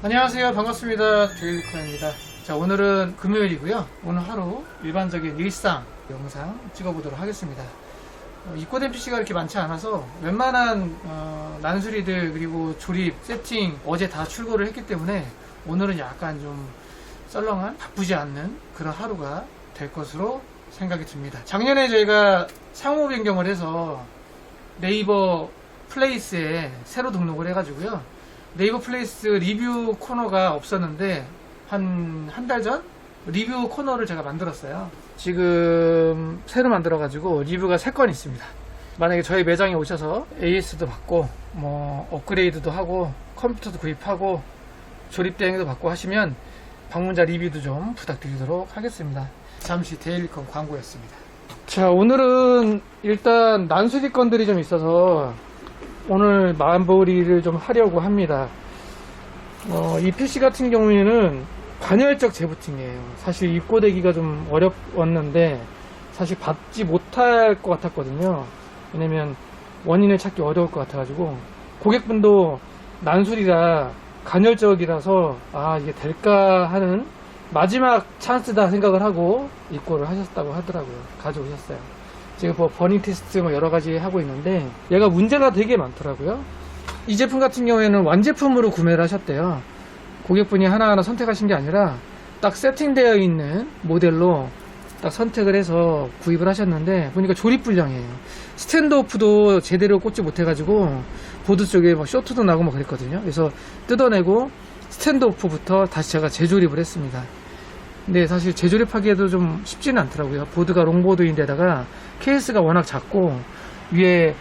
안녕하세요. 반갑습니다. 데일리커입니다. 자, 오늘은 금요일이고요. 오늘 하루 일반적인 일상 영상 찍어보도록 하겠습니다. 입고된 PC가 이렇게 많지 않아서 웬만한 난수리들 그리고 조립, 세팅 어제 다 출고를 했기 때문에 오늘은 약간 좀 썰렁한 바쁘지 않는 그런 하루가 될 것으로 생각이 듭니다. 작년에 저희가 상호 변경을 해서 네이버 플레이스에 새로 등록을 해가지고요. 네이버 플레이스 리뷰 코너가 없었는데 한 달 전 리뷰 코너를 제가 만들었어요. 지금 새로 만들어가지고 리뷰가 3건 있습니다. 만약에 저희 매장에 오셔서 AS도 받고 뭐 업그레이드도 하고 컴퓨터도 구입하고 조립 대행도 받고 하시면 방문자 리뷰도 좀 부탁드리도록 하겠습니다. 잠시 데일리컴 광고였습니다. 자, 오늘은 일단 난수리 건들이 좀 있어서 오늘 마무리를 좀 하려고 합니다. 이 PC 같은 경우에는 간헐적 재부팅이에요. 사실 입고되기가 좀 어려웠는데 사실 받지 못할 것 같았거든요. 왜냐면 원인을 찾기 어려울 것 같아가지고 고객분도 난수리라 간헐적이라서 이게 될까 하는 마지막 찬스다 생각을 하고 입고를 하셨다고 하더라고요. 가져오셨어요. 지금 뭐 버닝 테스트 뭐 여러 가지 하고 있는데 얘가 문제가 되게 많더라고요. 이 제품 같은 경우에는 완제품으로 구매를 하셨대요. 고객분이 하나하나 선택하신 게 아니라 딱 세팅되어 있는 모델로 딱 선택을 해서 구입을 하셨는데 보니까 조립 불량이에요. 스탠드 오프도 제대로 꽂지 못해가지고 보드 쪽에 뭐 쇼트도 나고 뭐 그랬거든요. 그래서 뜯어내고 스탠드 오프부터 다시 제가 재조립을 했습니다. 근데 사실 재조립하기에도 좀 쉽지는 않더라고요. 보드가 롱보드인데다가 케이스가 워낙 작고 위에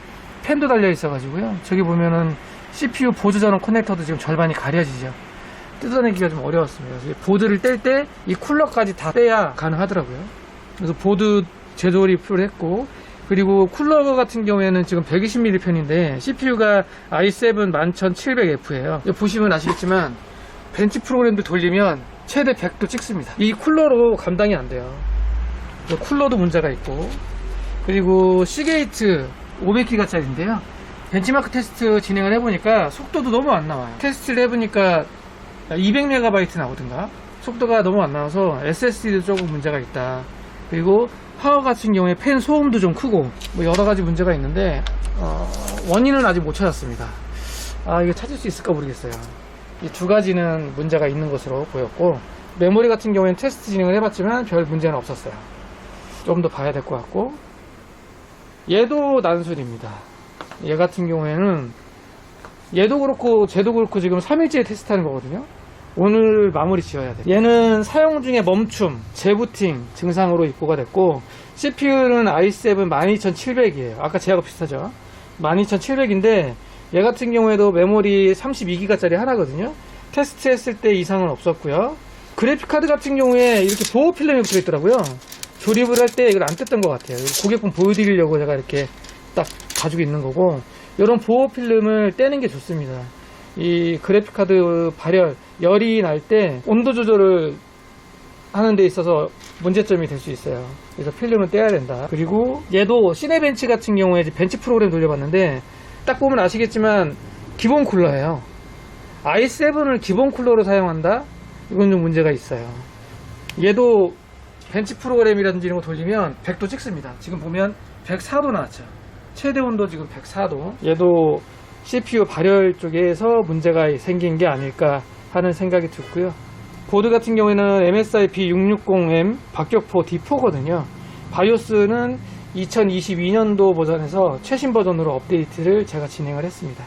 팬도 달려 있어가지고요. 저기 보면은 CPU 보조 전원 커넥터도 지금 절반이 가려지죠. 뜯어내기가 좀 어려웠습니다. 보드를 뗄 때 이 쿨러까지 다 빼야 가능하더라고요. 그래서 보드 재조립을 했고, 그리고 쿨러 같은 경우에는 지금 120mm 편인데 CPU가 i7 11700F예요. 보시면 아시겠지만 벤치 프로그램도 돌리면 최대 100도 찍습니다. 이 쿨러로 감당이 안 돼요. 쿨러도 문제가 있고, 그리고 시게이트 500기가짜리인데요. 벤치마크 테스트 진행을 해보니까 속도도 너무 안 나와요. 테스트를 해보니까 200MB 나오던가 속도가 너무 안 나와서 SSD도 조금 문제가 있다. 그리고 파워 같은 경우에 팬 소음도 좀 크고 뭐 여러 가지 문제가 있는데 원인은 아직 못 찾았습니다. 이거 찾을 수 있을까 모르겠어요. 이 두 가지는 문제가 있는 것으로 보였고, 메모리 같은 경우에는 테스트 진행을 해봤지만 별 문제는 없었어요. 좀 더 봐야 될 것 같고, 얘도 난술입니다. 얘 같은 경우에는 얘도 그렇고 쟤도 그렇고 지금 3일째 테스트하는 거거든요. 오늘 마무리 지어야 돼요. 얘는 사용 중에 멈춤, 재부팅 증상으로 입고가 됐고, CPU는 i7 12700이에요. 아까 쟤하고 비슷하죠. 12700인데 얘 같은 경우에도 메모리 32기가짜리 하나거든요. 테스트 했을 때 이상은 없었고요. 그래픽카드 같은 경우에 이렇게 보호 필름이 붙어있더라고요. 조립을 할 때 이걸 안 뗐던 것 같아요. 고객분 보여드리려고 제가 이렇게 딱 가지고 있는 거고, 이런 보호 필름을 떼는 게 좋습니다. 이 그래픽카드 발열, 열이 날 때 온도 조절을 하는 데 있어서 문제점이 될 수 있어요. 그래서 필름을 떼야 된다. 그리고 얘도 시네벤치 같은 경우에 벤치 프로그램 돌려봤는데 딱 보면 아시겠지만 기본 쿨러예요. i7을 기본 쿨러로 사용한다? 이건 좀 문제가 있어요. 얘도 벤치 프로그램이라든지 이런 거 돌리면 100도 찍습니다. 지금 보면 104도 나왔죠. 최대 온도 지금 104도. 얘도 CPU 발열 쪽에서 문제가 생긴 게 아닐까 하는 생각이 들고요. 보드 같은 경우에는 MSI B660M 박격포 D4거든요. 바이오스는 2022년도 버전에서 최신 버전으로 업데이트를 제가 진행을 했습니다.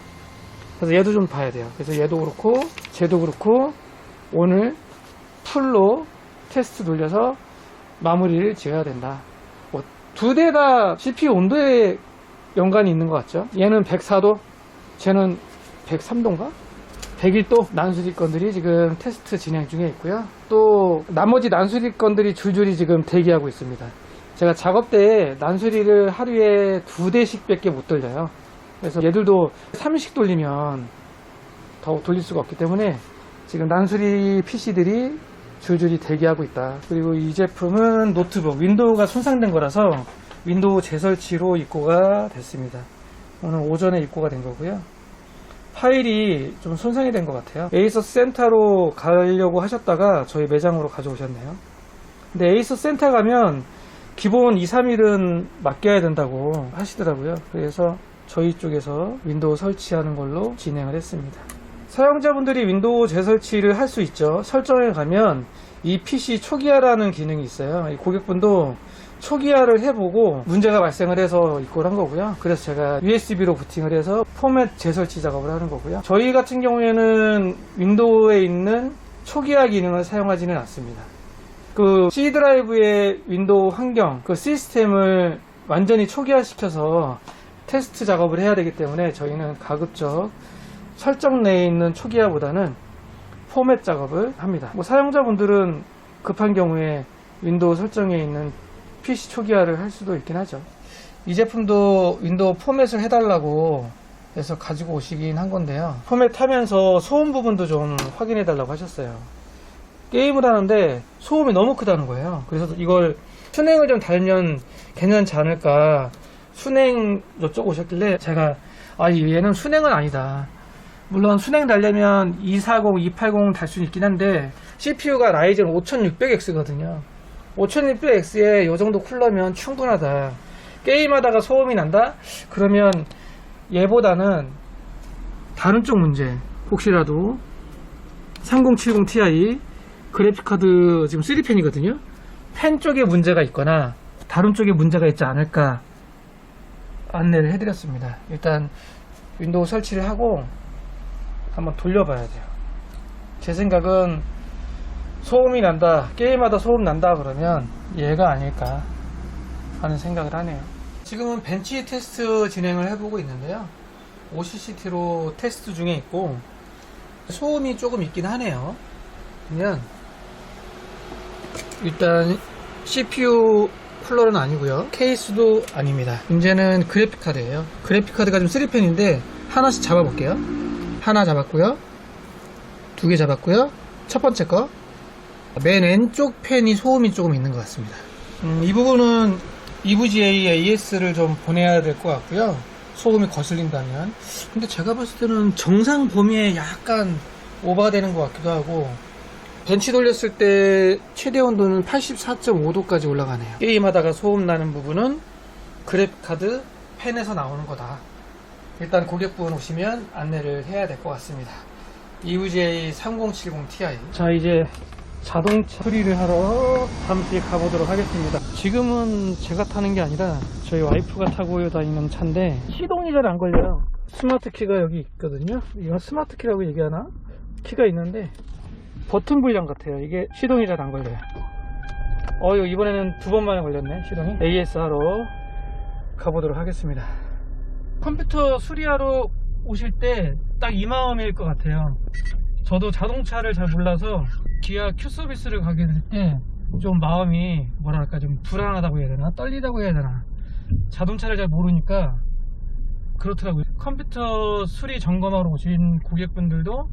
그래서 얘도 좀 봐야 돼요. 그래서 얘도 그렇고 쟤도 그렇고 오늘 풀로 테스트 돌려서 마무리를 지어야 된다. 두 대 다 CPU 온도에 연관이 있는 것 같죠. 얘는 104도, 쟤는 103도인가? 101도 난수리 건들이 지금 테스트 진행 중에 있고요. 또 나머지 난수리 건들이 줄줄이 지금 대기하고 있습니다. 제가 작업 때 난수리를 하루에 2대씩 밖에 못 돌려요. 그래서 얘들도 3일씩 돌리면 더 돌릴 수가 없기 때문에 지금 난수리 PC들이 줄줄이 대기하고 있다. 그리고 이 제품은 노트북, 윈도우가 손상된 거라서 윈도우 재설치로 입고가 됐습니다. 오늘 오전에 입고가 된 거고요. 파일이 좀 손상이 된 것 같아요. 에이서스 센터로 가려고 하셨다가 저희 매장으로 가져오셨네요. 근데 에이서스 센터 가면 기본 2, 3일은 맡겨야 된다고 하시더라고요. 그래서 저희 쪽에서 윈도우 설치하는 걸로 진행을 했습니다. 사용자분들이 윈도우 재설치를 할 수 있죠. 설정에 가면 이 PC 초기화라는 기능이 있어요. 이 고객분도 초기화를 해보고 문제가 발생을 해서 입고를 한 거고요. 그래서 제가 USB로 부팅을 해서 포맷 재설치 작업을 하는 거고요. 저희 같은 경우에는 윈도우에 있는 초기화 기능을 사용하지는 않습니다. 그 C 드라이브의 윈도우 환경, 그 시스템을 완전히 초기화시켜서 테스트 작업을 해야 되기 때문에 저희는 가급적 설정 내에 있는 초기화보다는 포맷 작업을 합니다. 뭐 사용자분들은 급한 경우에 윈도우 설정에 있는 PC 초기화를 할 수도 있긴 하죠. 이 제품도 윈도우 포맷을 해달라고 해서 가지고 오시긴 한 건데요. 포맷 하면서 소음 부분도 좀 확인해 달라고 하셨어요. 게임을 하는데 소음이 너무 크다는 거예요. 그래서 이걸 순행을 좀 달면 괜찮지 않을까, 순행 여쭤보셨길래 제가 얘는 순행은 아니다. 물론 순행 달려면 240, 280 달 수는 있긴 한데 CPU가 라이젠 5600X거든요. 5600X에 이 정도 쿨러면 충분하다. 게임하다가 소음이 난다? 그러면 얘보다는 다른 쪽 문제, 혹시라도 3070 Ti 그래픽카드 지금 3펜이거든요. 펜 쪽에 문제가 있거나 다른 쪽에 문제가 있지 않을까 안내를 해드렸습니다. 일단 윈도우 설치를 하고 한번 돌려봐야 돼요. 제 생각은 소음이 난다, 게임하다 소음 난다 그러면 얘가 아닐까 하는 생각을 하네요. 지금은 벤치 테스트 진행을 해보고 있는데요. OCCT로 테스트 중에 있고 소음이 조금 있긴 하네요. 그러면 일단 CPU 쿨러는 아니고요, 케이스도 아닙니다. 문제는 그래픽카드예요. 그래픽카드가 좀 3펜인데 하나씩 잡아볼게요. 하나 잡았고요, 2개 잡았고요. 첫 번째 거 맨 왼쪽 펜이 소음이 조금 있는 것 같습니다. 이 부분은 EVGA AS를 좀 보내야 될 것 같고요, 소음이 거슬린다면. 근데 제가 봤을 때는 정상 범위에 약간 오버되는 것 같기도 하고, 벤치 돌렸을 때 최대 온도는 84.5도까지 올라가네요. 게임하다가 소음 나는 부분은 그래픽카드 펜에서 나오는 거다. 일단 고객분 오시면 안내를 해야 될 것 같습니다. EVGA 3070 Ti. 자, 이제 자동차 수리를 하러 잠시 가보도록 하겠습니다. 지금은 제가 타는 게 아니라 저희 와이프가 타고 다니는 차인데 시동이 잘 안 걸려요. 스마트 키가 여기 있거든요. 이건 스마트 키라고 얘기하나? 키가 있는데 버튼 불량 같아요. 이게 시동이 잘 안 걸려요. 이번에는 2번 만에 걸렸네, 시동이. AS 하러 가보도록 하겠습니다. 컴퓨터 수리하러 오실 때 딱 이 마음일 것 같아요. 저도 자동차를 잘 몰라서 기아 Q 서비스를 가게 될 때 좀 마음이 뭐랄까 좀 불안하다고 해야 되나, 떨리다고 해야 되나. 자동차를 잘 모르니까 그렇더라고요. 컴퓨터 수리 점검하러 오신 고객분들도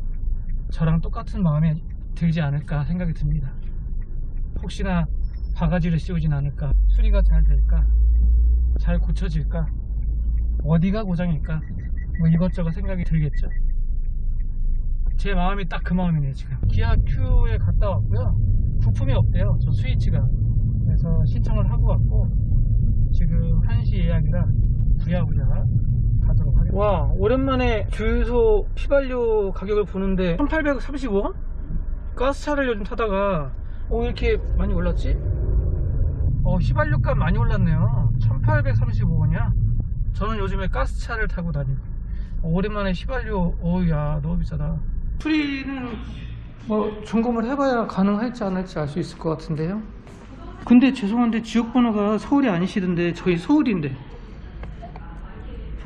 저랑 똑같은 마음이 들지 않을까 생각이 듭니다. 혹시나 바가지를 씌우진 않을까, 수리가 잘 될까, 잘 고쳐질까, 어디가 고장일까, 뭐 이것저것 생각이 들겠죠. 제 마음이 딱 그 마음이네요. 지금 기아 Q에 갔다 왔고요. 부품이 없대요, 저 스위치가. 그래서 신청을 하고 왔고 지금 1시 예약이라 부랴부랴 가도록 하겠습니다. 와, 오랜만에 주유소 휘발유 가격을 보는데 1835원? 가스차를 요즘 타다가 왜 이렇게 많이 올랐지? 휘발유값 많이 올랐네요. 1835원이야. 저는 요즘에 가스차를 타고 다니고 오랜만에 휘발유, 야 너무 비싸다. 수리는 뭐 점검을 해봐야 가능할지 안 할지 알 수 있을 것 같은데요. 근데 죄송한데 지역번호가 서울이 아니시던데 저희 서울인데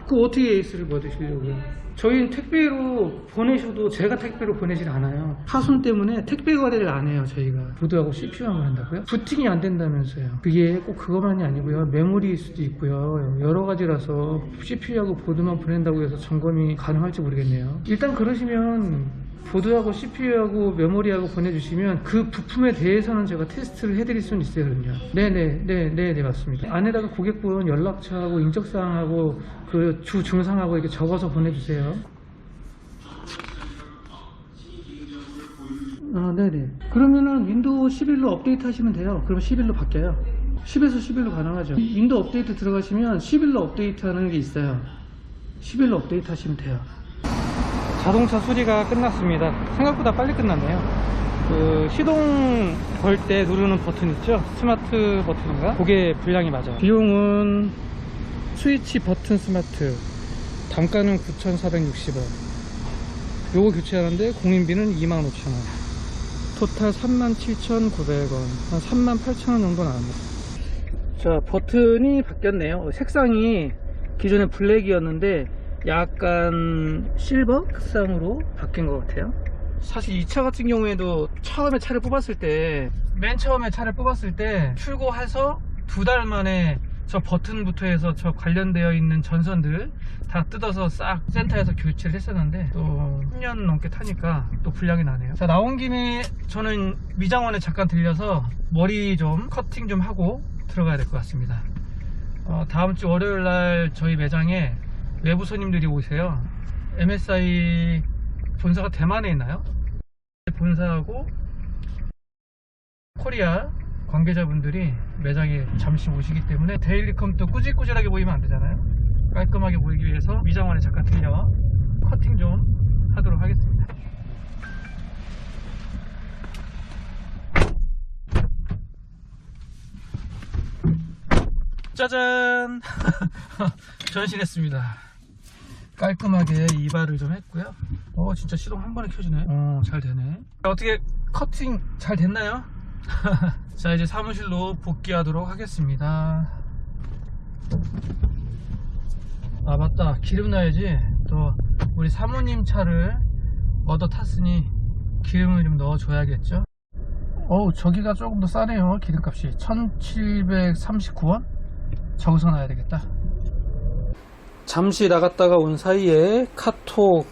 그 어떻게 에이스를 받으시려고요? 저희는 택배로 보내셔도 제가 택배로 보내질 않아요. 파손 때문에 택배 거래를 안 해요. 저희가 보드하고 CPU만 한다고요? 부팅이 안 된다면서요. 그게 꼭 그것만이 아니고요, 메모리일 수도 있고요, 여러 가지라서 CPU하고 보드만 보낸다고 해서 점검이 가능할지 모르겠네요. 일단 그러시면 보드하고 CPU하고 메모리하고 보내주시면 그 부품에 대해서는 제가 테스트를 해드릴 수는 있어요. 네네 맞습니다. 안에다가 고객분 연락처하고 인적사항하고 그 주 증상하고 이렇게 적어서 보내주세요. 네네. 그러면은 윈도우 11로 업데이트 하시면 돼요. 그럼 11로 바뀌어요. 10에서 11로 가능하죠. 윈도우 업데이트 들어가시면 11로 업데이트 하는 게 있어요. 11로 업데이트 하시면 돼요. 자동차 수리가 끝났습니다. 생각보다 빨리 끝났네요. 그 시동 걸 때 누르는 버튼 있죠? 스마트 버튼인가? 그게 불량이 맞아요. 비용은 스위치 버튼 스마트 단가는 9,460원. 요거 교체하는데 공인비는 25,000원. 토탈 37,900원. 한 38,000원 정도 나왔네요. 자, 버튼이 바뀌었네요. 색상이 기존에 블랙이었는데 약간 실버 색상으로 바뀐 것 같아요. 사실 이 차 같은 경우에도 처음에 차를 뽑았을 때, 맨 처음에 차를 뽑았을 때 출고해서 2달 만에 저 버튼부터 해서 저 관련되어 있는 전선들 다 뜯어서 싹 센터에서 교체를 했었는데, 또 10년 넘게 타니까 또 불량이 나네요. 자, 나온 김에 저는 미장원에 잠깐 들려서 머리 좀 커팅 좀 하고 들어가야 될 것 같습니다. 다음주 월요일날 저희 매장에 외부 손님들이 오세요. MSI 본사가 대만에 있나요? 본사하고 코리아 관계자분들이 매장에 잠시 오시기 때문에 데일리컴도 꾸질꾸질하게 보이면 안 되잖아요. 깔끔하게 보이기 위해서 미장원에 잠깐 들려 커팅 좀 하도록 하겠습니다. 짜잔! 전신했습니다. 깔끔하게 이발을 좀 했고요. 진짜 시동 한 번에 켜지네. 잘 되네. 어떻게 커팅 잘 됐나요? 자, 이제 사무실로 복귀하도록 하겠습니다. 아, 맞다. 기름 넣어야지. 또 우리 사모님 차를 얻어 탔으니 기름을 좀 넣어줘야겠죠. 저기가 조금 더 싸네요. 기름값이 1,739원? 저기서 놔야 되겠다. 잠시 나갔다가 온 사이에 카톡,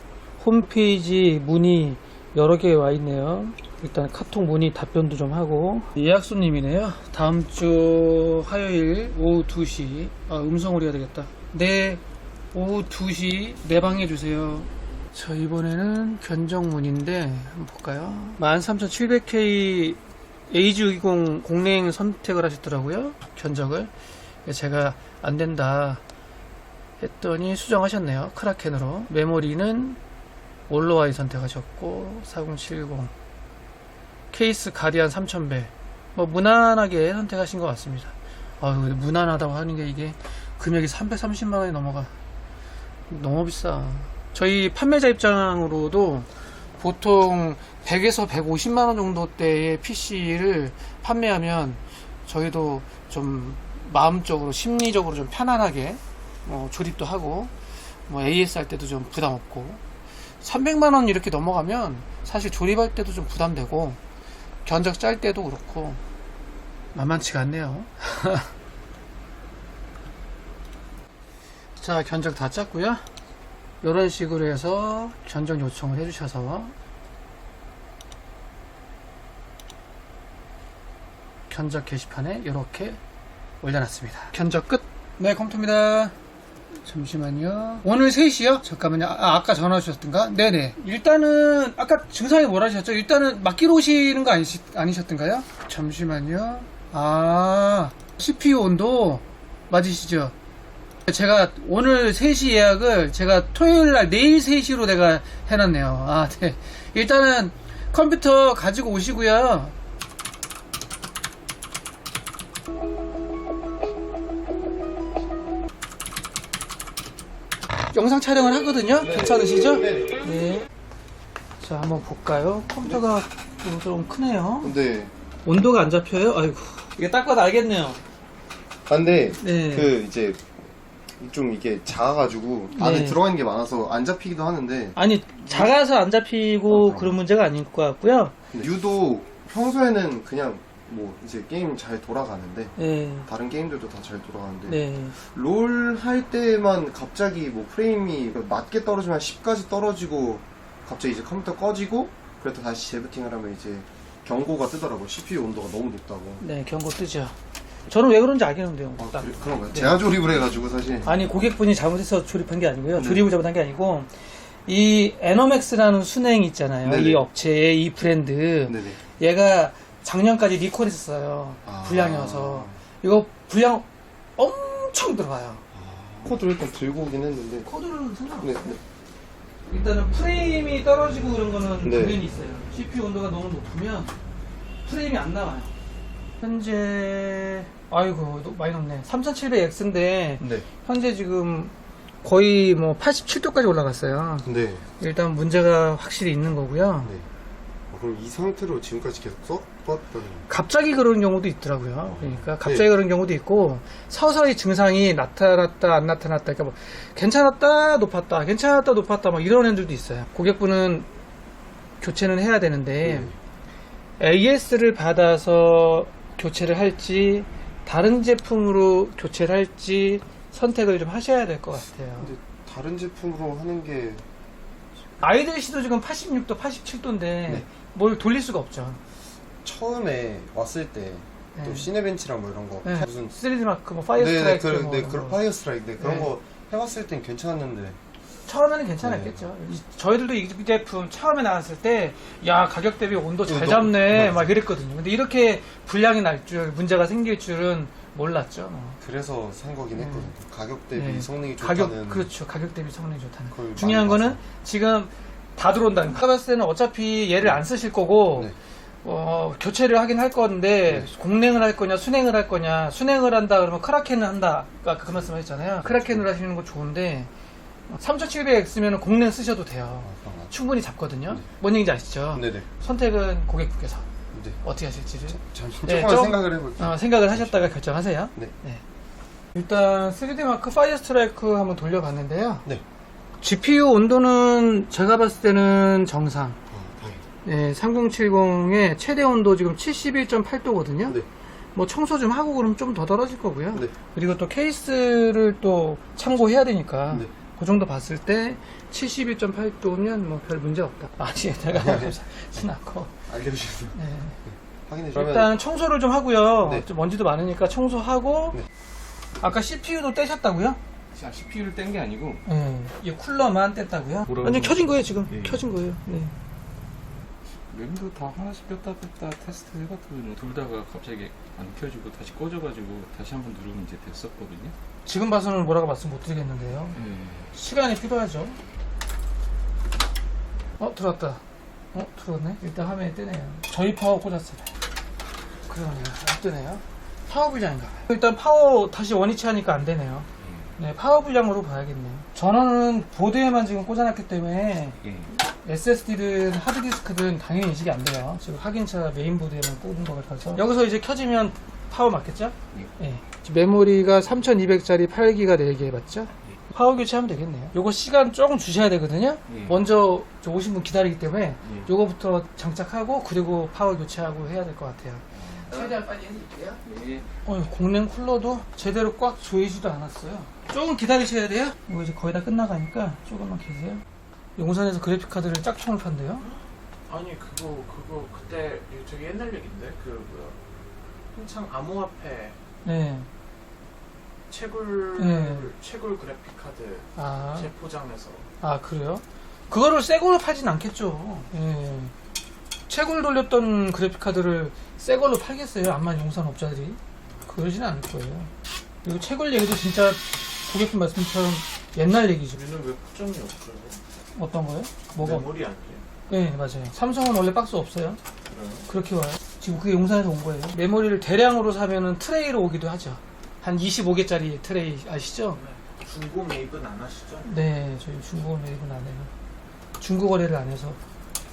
홈페이지 문의 여러 개 와 있네요. 일단 카톡 문의 답변도 좀 하고. 예약 손님이네요. 다음 주 화요일 오후 2시. 음성으로 해야 되겠다. 네, 오후 2시 내 방에 주세요. 자, 이번에는 견적문인데 한번 볼까요? 13700K AG60 공랭 선택을 하셨더라고요. 견적을. 제가 안된다 했더니 수정하셨네요. 크라켄으로. 메모리는 올로아이 선택하셨고 4070 케이스 가디안 3100 무난하게 선택하신 것 같습니다. 무난하다고 하는 게 이게 금액이 330만원이 넘어가. 너무 비싸. 저희 판매자 입장으로도 보통 100에서 150만원 정도대의 PC를 판매하면 저희도 좀 마음적으로 심리적으로 좀 편안하게 조립도 하고 AS 할 때도 좀 부담 없고, 300만원 이렇게 넘어가면 사실 조립할 때도 좀 부담되고 견적 짤 때도 그렇고 만만치가 않네요. 자, 견적 다 짰고요. 이런 식으로 해서 견적 요청을 해주셔서 견적 게시판에 이렇게 올려놨습니다. 견적 끝. 네, 컴퓨터입니다. 잠시만요. 오늘 3시요? 잠깐만요. 아까 전화 주셨던가? 네네. 일단은 아까 증상이 뭐라 하셨죠? 일단은 맡기러 오시는 거 아니셨던가요? 잠시만요. CPU 온도 맞으시죠? 제가 오늘 3시 예약을 제가 토요일날 내일 3시로 내가 해놨네요. 네. 일단은 컴퓨터 가지고 오시고요. 영상 촬영을 하거든요. 네. 괜찮으시죠? 네. 자, 한번 볼까요? 컴퓨터가 좀 크네요. 네. 온도가 안 잡혀요? 아이고. 이게 딱 봐도 알겠네요. 근데 네. 이제 좀 이게 작아가지고 안에 네. 들어가 있는 게 많아서 안 잡히기도 하는데. 아니, 작아서 안 잡히고 그런 문제가 아닐 것 같고요. 유도 평소에는 그냥 이제 게임 잘 돌아가는데 네. 다른 게임들도 다 잘 돌아가는데 네. 롤 할 때만 갑자기 프레임이 맞게 떨어지면 10까지 떨어지고 갑자기 이제 컴퓨터 꺼지고 그래도 다시 재부팅을 하면 이제 경고가 뜨더라고요. CPU 온도가 너무 높다고. 네, 경고 뜨죠. 저는 왜 그런지 알겠는데요. 그런가요? 네. 제가 조립을 해가지고 사실. 아니, 고객분이 잘못해서 조립한 게 아니고요. 네. 조립을 잘못한 게 아니고 이 에너맥스라는 순행이 있잖아요. 네네. 이 업체의 이 브랜드. 네네. 얘가 작년까지 리콜했었어요. 불량이어서. 이거 불량 엄청 들어가요. 코드를 일단 들고 오긴 했는데. 코드는 상관없어요. 네, 네. 일단은 프레임이 떨어지고 그런 거는 네. 당연히 있어요. CPU 온도가 너무 높으면 프레임이 안 나와요. 현재 아이고 많이 높네. 3700X인데 네. 현재 지금 거의 뭐 87도까지 올라갔어요. 네. 일단 문제가 확실히 있는 거고요. 네. 그럼 이 상태로 지금까지 계속 썼던. 갑자기 그런 경우도 있더라고요. 그러니까 갑자기 그런 경우도 있고 서서히 증상이 나타났다 안 나타났다. 그러니까 뭐 괜찮았다 높았다, 괜찮았다 높았다 막 이런 애들도 있어요. 고객분은 교체는 해야 되는데 AS를 받아서 교체를 할지 다른 제품으로 교체를 할지 선택을 좀 하셔야 될 것 같아요. 근데 다른 제품으로 하는 게 아이들시도 지금 86도, 87도인데 뭘 돌릴 수가 없죠. 처음에 왔을 때 또 네. 시네벤치랑 뭐 이런 거 네. 무슨 3D 마크, 뭐 파이어 스트라이크, 뭐 네, 이런 그런 거. 파이어 스트라이크 그런 네. 거 해봤을 땐 괜찮았는데 처음에는 괜찮았겠죠. 저희들도 이 제품 처음에 나왔을 때, 야, 가격 대비 온도 잘 너무- 잡네, 맞아. 막 이랬거든요. 근데 이렇게 불량이 날 줄, 문제가 생길 줄은 몰랐죠. 그래서 산 거긴 했거든요. 가격 대비 네. 성능이 좋다는. 그렇죠. 가격 대비 성능이 좋다는. 그걸 중요한 많이 거는 지금 다 들어온다는 거. 제가 봤을 때는 어차피 얘를 안 쓰실 거고, 네. 교체를 하긴 할 건데, 공냉을 할 거냐, 순행을 할 거냐, 순행을 한다 그러면 크라켄을 한다. 아까 그 말씀 하셨잖아요. 크라켄을 하시는 거 좋은데, 3700X면 공냉 쓰셔도 돼요. 그런 거. 충분히 잡거든요. 네. 뭔 얘기인지 아시죠? 네네. 선택은 고객분께서 네. 어떻게 하실지를 잠시 네, 조금만 좀- 생각을 해볼게요. 생각을 하셨다가 결정하세요. 네. 일단 3D 마크 파이어 스트라이크 한번 돌려봤는데요. 네. GPU 온도는 제가 봤을 때는 정상. 다행이다. 3070의 최대 온도 지금 71.8도거든요. 네. 뭐 청소 좀 하고 그러면 좀 더 떨어질 거고요. 네. 그리고 또 케이스를 또 참고해야 되니까 네. 그 정도 봤을 때 71.8도면 뭐 별 문제 없다. 아니, 내가 지나고. 알려주셔서 네. 확인해 주시면. 일단 청소를 좀 하고요. 네. 좀 먼지도 많으니까 청소하고. 네. 아까 CPU도 떼셨다고요? CPU를 뗀 게 아니고 네. 이 쿨러만 뗐다고요? 뭐라고 완전 켜진 거예요 지금. 네. 켜진 거예요. 네. 램도 다 하나씩 뺐다 테스트 해봤더니 돌다가 갑자기 안 켜지고 다시 꺼져가지고 다시 한번 누르면 이제 됐었거든요. 지금 봐서는 뭐라고 말씀 못 드리겠는데요. 시간이 필요하죠. 들어왔다. 들어왔네. 일단 화면에 뜨네요. 저희 파워 꽂았어요. 그러네요. 안 뜨네요. 파워 불량인가 봐요. 일단 파워 다시 원위치 하니까 안 되네요. 네, 파워 불량으로 봐야겠네요. 전원은 보드에만 지금 꽂아놨기 때문에 예. SSD든 하드디스크든 당연히 인식이 안 돼요. 지금 확인차 메인보드에만 꽂은 거 같아서. 여기서 이제 켜지면 파워 맞겠죠? 예. 지금 메모리가 3200짜리 8기가 4개 맞죠? 파워 교체하면 되겠네요. 요거 시간 조금 주셔야 되거든요. 예. 먼저 저 오신 분 기다리기 때문에 예. 요거부터 장착하고 그리고 파워 교체하고 해야 될 것 같아요. 최대한 빨리 해드릴게요. 예. 공랭 쿨러도 제대로 꽉 조이지도 않았어요. 조금 기다리셔야 돼요. 이거 이제 거의 다 끝나가니까 조금만 계세요. 용산에서 그래픽카드를 짝퉁을 판대요. 아니 그거 그때 되게 옛날 얘기인데 그 뭐야 한창 암호화폐 네. 채굴 네. 채굴 그래픽 카드 아, 재포장해서 그래요? 그거를 새 걸로 팔진 않겠죠. 예. 채굴 돌렸던 그래픽카드를 새 걸로 팔겠어요? 암만 용산 업자들이. 그러진 않을 거예요. 그리고 채굴 얘기도 진짜 고객분 말씀처럼 옛날 얘기죠. 우리는 왜 포장이 없어요? 어떤 거요? 뭐가? 메모리 아니에요? 네, 맞아요. 삼성은 원래 박스 없어요. 그래요? 그렇게 와요. 지금 그게 용산에서 온 거예요. 메모리를 대량으로 사면은 트레이로 오기도 하죠. 한 25개짜리 트레이 아시죠? 중고 매입은 안 하시죠? 네, 저희 중고 매입은 안 해요. 중고 거래를 안 해서.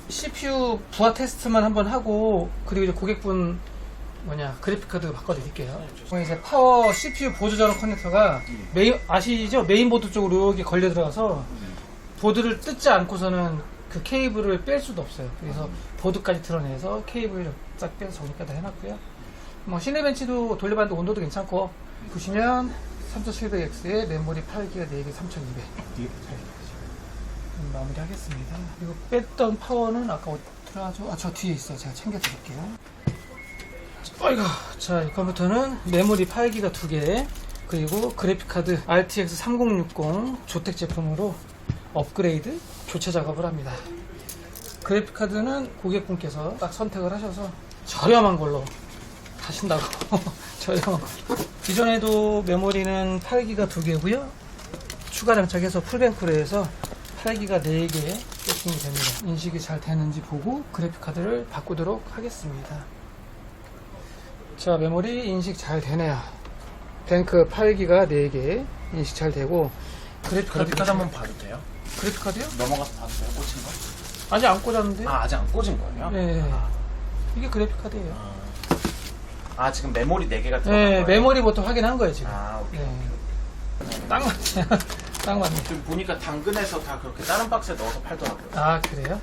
CPU 부하 테스트만 한번 하고, 그리고 이제 고객분 그래픽카드 바꿔드릴게요. 이제 파워 CPU 보조 전원 커넥터가 아시죠? 메인보드 쪽으로 여기 걸려 들어가서 보드를 뜯지 않고서는 그 케이블을 뺄 수도 없어요. 그래서 보드까지 드러내서 케이블을 쫙 빼서 정리까지 해놨고요. 시네벤치도 돌려봤는데 온도도 괜찮고, 보시면 3700X에 메모리 8기가 4개 3200. 마무리 하겠습니다. 그리고 뺐던 파워는 아까 어떻게 하죠? 저 뒤에 있어요. 제가 챙겨드릴게요. 아이고, 자, 이 컴퓨터는 메모리 8기가 2개, 그리고 그래픽카드 RTX 3060 조텍 제품으로 업그레이드 교체 작업을 합니다. 그래픽카드는 고객분께서 딱 선택을 하셔서 저렴한 걸로 하신다고. 저렴한 걸로. 기존에도 메모리는 8기가 2개고요. 추가 장착해서 풀뱅크로 해서 8기가 4개 세팅이 됩니다. 인식이 잘 되는지 보고 그래픽카드를 바꾸도록 하겠습니다. 자, 메모리 인식 잘 되네요. 뱅크 8기가 4개 인식 잘 되고 그래픽카드 한번 봐도 돼요? 그래픽카드요? 넘어가서 봐도 돼요? 꽂힌 거? 아직 안 꽂았는데. 아직 안 꽂은 거예요? 네. 이게 그래픽카드예요. 지금 메모리 4개가 들어간 네, 거예요? 메모리부터 확인한 거예요 지금. 오케이. 네. 딱 맞네. 딱 맞네. 좀 보니까 당근에서 다 그렇게 다른 박스에 넣어서 팔더라고요. 아, 그래요?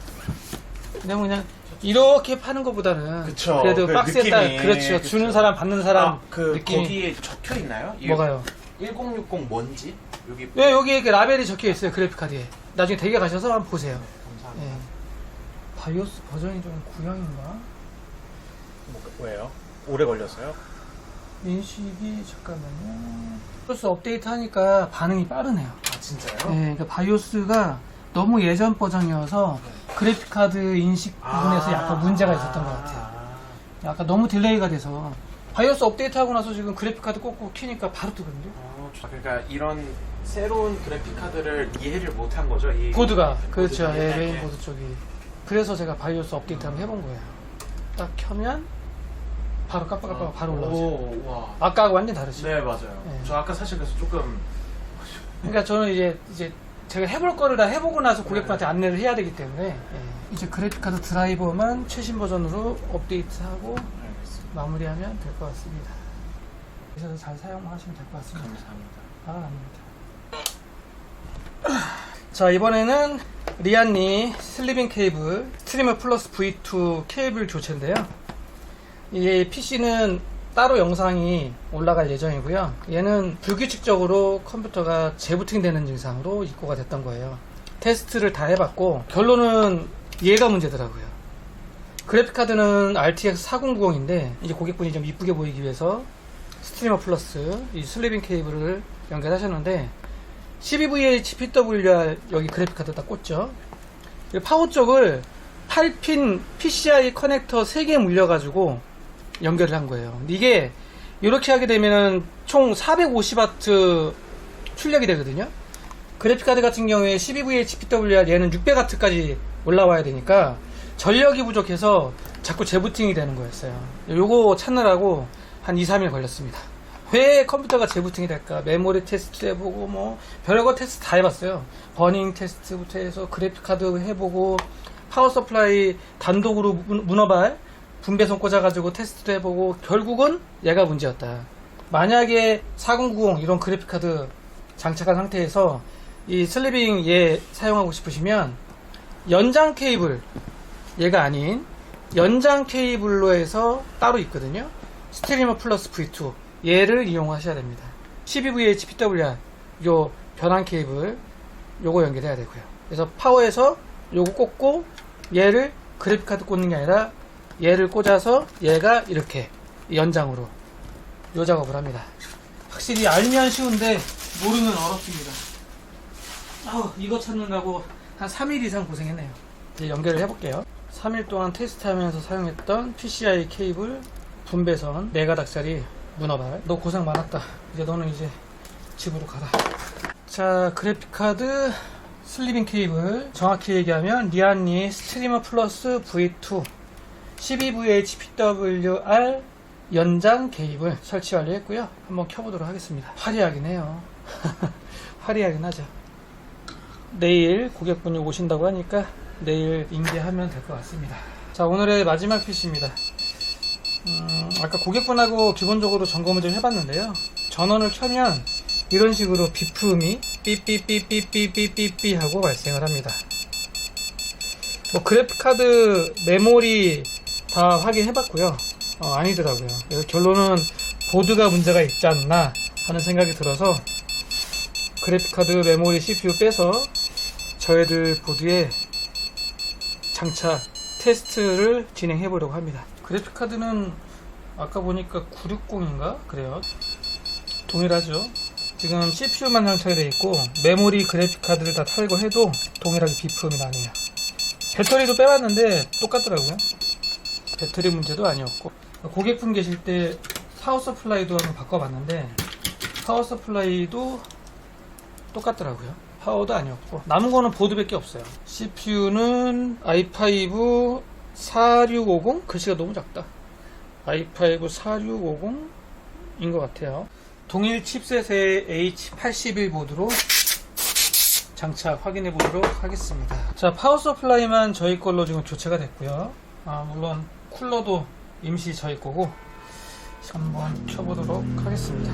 그냥 이렇게 파는 것보다는 그쵸. 그래도 그 박스에 딱 느낌이. 그렇죠. 그쵸. 주는 사람 받는 사람 느낌이. 거기에 적혀 있나요? 뭐가요? 1060 뭔지? 여기. 네, 여기 이렇게 라벨이 적혀 있어요. 그래픽카드에. 나중에 댁에 가셔서 한번 보세요. 감사합니다. 예. 바이오스 버전이 좀 구형인가? 왜요? 오래 걸렸어요? 인식이 잠깐만요. 바이오스 업데이트 하니까 반응이 빠르네요. 아 진짜요? 네, 그러니까 바이오스가 너무 예전 버전이어서 그래픽카드 인식 부분에서 약간 문제가 있었던 것 같아요. 약간 너무 딜레이가 돼서 바이오스 업데이트하고 나서 지금 그래픽카드 꽂고 키니까 바로 뜨거든요. 그러니까 이런 새로운 그래픽카드를 이해를 못한 거죠? 이 보드가 그렇죠. 보드가 예, 이해할 때. 메인보드 쪽이. 그래서 제가 바이오스 업데이트 한번 해본 거예요. 딱 켜면 바로 깜빡깜빡 바로 올라오죠. 오, 와. 아까하고 완전 다르죠. 네 맞아요. 네. 저 아까 사실 그래서 조금 그러니까 저는 이제 제가 해볼 거를 다 해보고 나서 고객분한테 안내를 해야 되기 때문에 예. 이제 그래픽카드 드라이버만 최신 버전으로 업데이트하고 마무리하면 될 것 같습니다. 그래서 잘 사용하시면 될 것 같습니다. 감사합니다. 아닙니다. 자, 이번에는 리안리 슬리빙 케이블 스트리머 플러스 V2 케이블 교체인데요. 이 PC는 따로 영상이 올라갈 예정이고요. 얘는 불규칙적으로 컴퓨터가 재부팅 되는 증상으로 입고가 됐던 거예요. 테스트를 다 해봤고 결론은 얘가 문제더라고요. 그래픽카드는 RTX 4090인데 이제 고객분이 좀 이쁘게 보이기 위해서 스트리머 플러스 이 슬리빙 케이블을 연결하셨는데 12VH PWR 여기 그래픽카드 딱 꽂죠. 파워 쪽을 8핀 PCI 커넥터 3개 물려가지고 연결을 한 거예요. 이게 이렇게 하게 되면 총 450W 출력이 되거든요. 그래픽카드 같은 경우에 12VH PWR 얘는 600W까지 올라와야 되니까 전력이 부족해서 자꾸 재부팅이 되는 거였어요. 요거 찾느라고 한 2, 3일 걸렸습니다. 왜 컴퓨터가 재부팅이 될까? 메모리 테스트 해보고 뭐 별거 테스트 다 해봤어요. 버닝 테스트부터 해서 그래픽카드 해보고 파워 서플라이 단독으로 문어발 분배선 꽂아가지고 테스트도 해보고 결국은 얘가 문제였다. 만약에 4090 이런 그래픽카드 장착한 상태에서 이 슬리빙 얘 사용하고 싶으시면 연장 케이블 얘가 아닌 연장 케이블로 해서 따로 있거든요. 스트리머 플러스 V2 얘를 이용하셔야 됩니다. 12VH PWR 요 변환 케이블 요거 연결해야 되고요. 그래서 파워에서 요거 꽂고 얘를 그래픽카드 꽂는 게 아니라 얘를 꽂아서 얘가 이렇게 연장으로 요 작업을 합니다. 확실히 알면 쉬운데 모르면 어렵습니다. 이거 찾느라고 한 3일 이상 고생했네요. 이제 연결을 해볼게요. 3일 동안 테스트하면서 사용했던 PCI 케이블 분배선 4가닥짜리 문어발. 너 고생 많았다. 이제 너는 이제 집으로 가라. 자, 그래픽카드 슬리빙 케이블 정확히 얘기하면 리안리 스트리머 플러스 V2 12VH PWR 연장 케이블 설치 완료했고요. 한번 켜보도록 하겠습니다. 화려하긴 해요. 화려하긴 하죠. 내일 고객분이 오신다고 하니까 내일 인계하면 될 것 같습니다. 자, 오늘의 마지막 PC입니다. 아까 고객분하고 기본적으로 점검을 좀 해봤는데요. 전원을 켜면 이런 식으로 비품이 삐삐삐삐삐삐삐삐 하고 발생을 합니다. 뭐 그래픽카드 메모리 다 확인해봤고요. 아니더라고요. 그래서 결론은 보드가 문제가 있지 않나 하는 생각이 들어서 그래픽카드 메모리 CPU 빼서 저희들 보드에 장착 테스트를 진행해 보려고 합니다. 그래픽카드는 아까 보니까 960인가 그래요. 동일하죠. 지금 CPU만 장착이 되어 있고 메모리 그래픽카드를 다 탈거 해도 동일하게 비품이 나네요. 배터리도 빼봤는데 똑같더라고요. 배터리 문제도 아니었고, 고객분 계실 때 파워 서플라이도 한번 바꿔봤는데 파워 서플라이도 똑같더라고요. 파워도 아니었고, 남은 거는 보드밖에 없어요. CPU는 i5 4650? 글씨가 너무 작다. i5 4650인 것 같아요. 동일 칩셋의 H81 보드로 장착 확인해 보도록 하겠습니다. 자, 파워 서플라이만 저희 걸로 지금 교체가 됐고요. 물론 쿨러도 임시 저희 거고, 한번 켜보도록 하겠습니다.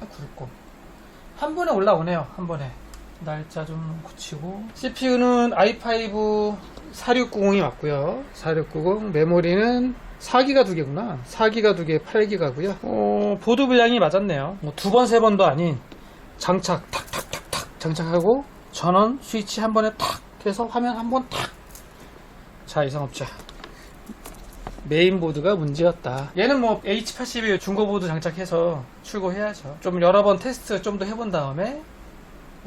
굵고 한 번에 올라오네요. 한 번에. 날짜 좀 고치고, CPU는 i5 4690이 맞고요. 4690. 메모리는 4기가 2개구나. 4기가 2개, 8기가고요. 보드 분량이 맞았네요. 두 번, 세 번도 아닌 장착 탁탁탁탁 장착하고 전원 스위치 한 번에 탁 해서 화면 한 번 탁. 자, 이상 없죠. 메인보드가 문제였다. 얘는 뭐 H81 중고보드 장착해서 출고해야죠. 좀 여러 번 테스트 좀 더 해본 다음에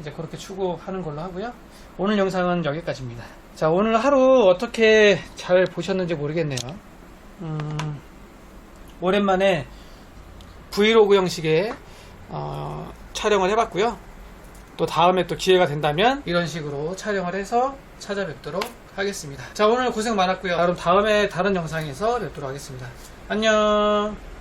이제 그렇게 출고하는 걸로 하고요. 오늘 영상은 여기까지입니다. 자, 오늘 하루 어떻게 잘 보셨는지 모르겠네요. 오랜만에 브이로그 형식의 촬영을 해봤고요. 또 다음에 또 기회가 된다면 이런 식으로 촬영을 해서 찾아뵙도록 하겠습니다. 자, 오늘 고생 많았고요. 그럼 다음에 다른 영상에서 뵙도록 하겠습니다. 안녕.